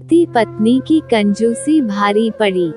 पति पत्नी की कंजूसी भारी पड़ी।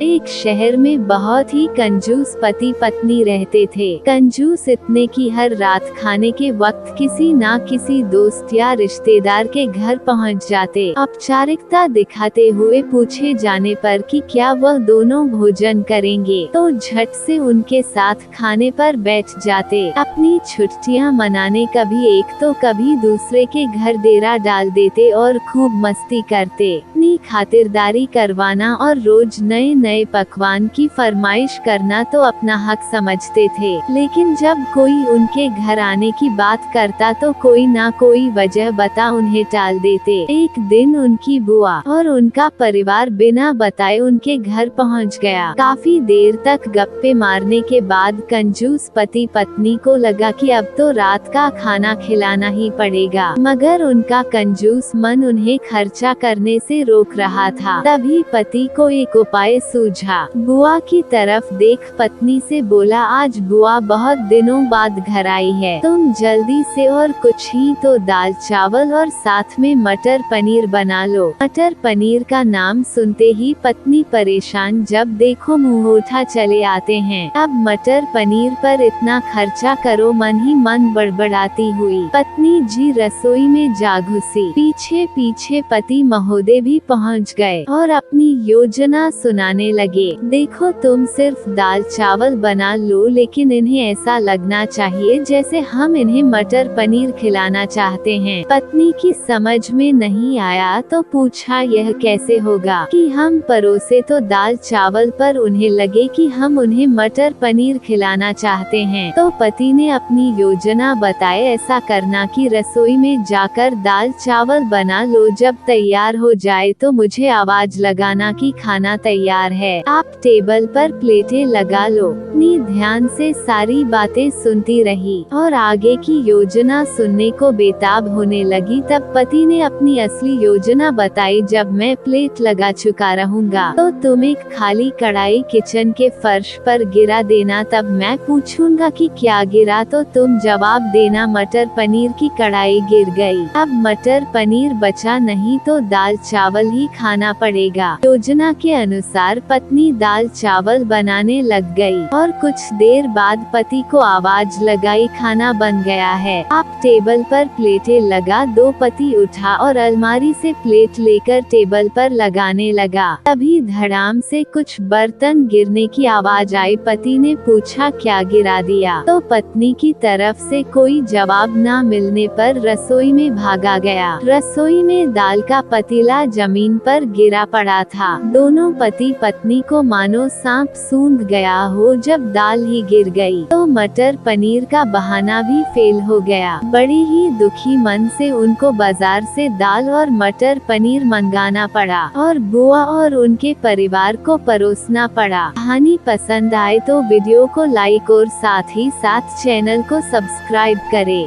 एक शहर में बहुत ही कंजूस पति पत्नी रहते थे। कंजूस इतने कि हर रात खाने के वक्त किसी ना किसी दोस्त या रिश्तेदार के घर पहुंच जाते। औपचारिकता दिखाते हुए पूछे जाने पर कि क्या वह दोनों भोजन करेंगे तो झट से उनके साथ खाने पर बैठ जाते। अपनी छुट्टियां मनाने कभी एक तो कभी दूसरे के घर डेरा डाल देते और खूब मस्ती करते। अपनी खातिरदारी करवाना और रोज नए नए पकवान की फरमाइश करना तो अपना हक समझते थे, लेकिन जब कोई उनके घर आने की बात करता तो कोई ना कोई वजह बता उन्हें टाल देते। एक दिन उनकी बुआ और उनका परिवार बिना बताए उनके घर पहुंच गया। काफी देर तक गप्पे मारने के बाद कंजूस पति पत्नी को लगा कि अब तो रात का खाना खिलाना ही पड़ेगा, मगर उनका कंजूस मन उन्हें खर्चा करने से रोक रहा था। तभी पति को एक उपाय सूझा। बुआ की तरफ देख पत्नी से बोला, आज बुआ बहुत दिनों बाद घर आई है, तुम जल्दी से और कुछ ही तो दाल चावल और साथ में मटर पनीर बना लो। मटर पनीर का नाम सुनते ही पत्नी परेशान, जब देखो मुँह उठा चले आते हैं। अब मटर पनीर पर इतना खर्चा करो, मन ही मन बड़बड़ाती हुई पत्नी जी रसोई में जा घुसी। पीछे पीछे पति महोदय भी पहुंच गए और अपनी योजना सुनाने लगे। देखो तुम सिर्फ दाल चावल बना लो, लेकिन इन्हें ऐसा लगना चाहिए जैसे हम इन्हें मटर पनीर खिलाना चाहते हैं। पत्नी की समझ में नहीं आया तो पूछा, यह कैसे होगा कि हम परोसे तो दाल चावल पर उन्हें लगे कि हम उन्हें मटर पनीर खिलाना चाहते हैं। तो पति ने अपनी योजना बताए, ऐसा करना कि रसोई में जाकर दाल चावल बना लो, जब तैयार हो जाए तो मुझे आवाज लगाना कि खाना तैयार है। आप टेबल पर प्लेटें लगा लो। पत्नी ध्यान से सारी बातें सुनती रही और आगे की योजना सुनने को बेताब होने लगी। तब पति ने अपनी असली योजना बताई, जब मैं प्लेट लगा चुका रहूंगा तो तुम एक खाली कढ़ाई किचन के फर्श पर गिरा देना, तब मैं पूछूंगा कि क्या गिरा तो तुम जवाब देना मटर पनीर की कढ़ाई गिर गई। अब मटर पनीर बचा नहीं तो दाल चावल ही खाना पड़ेगा। योजना के अनुसार पत्नी दाल चावल बनाने लग गई और कुछ देर बाद पति को आवाज लगाई, खाना बन गया है, आप टेबल पर प्लेटें लगा दो। पति उठा और अलमारी से प्लेट लेकर टेबल पर लगाने लगा। तभी धड़ाम से कुछ बर्तन गिरने की आवाज आई। पति ने पूछा, क्या गिरा दिया? तो पत्नी की तरफ से कोई जवाब न मिलने पर रसोई में भागा गया। रसोई में दाल का पतीला जमीन पर गिरा पड़ा था। दोनों पति पत्नी को मानो सांप सूंघ गया हो। जब दाल ही गिर गई तो मटर पनीर का बहाना भी फेल हो गया। बड़ी ही दुखी मन से उनको बाजार से दाल और मटर पनीर मंगाना पड़ा और बुआ और उनके परिवार को परोसना पड़ा। कहानी पसंद आए तो वीडियो को लाइक और साथ ही साथ चैनल को सब्सक्राइब करें।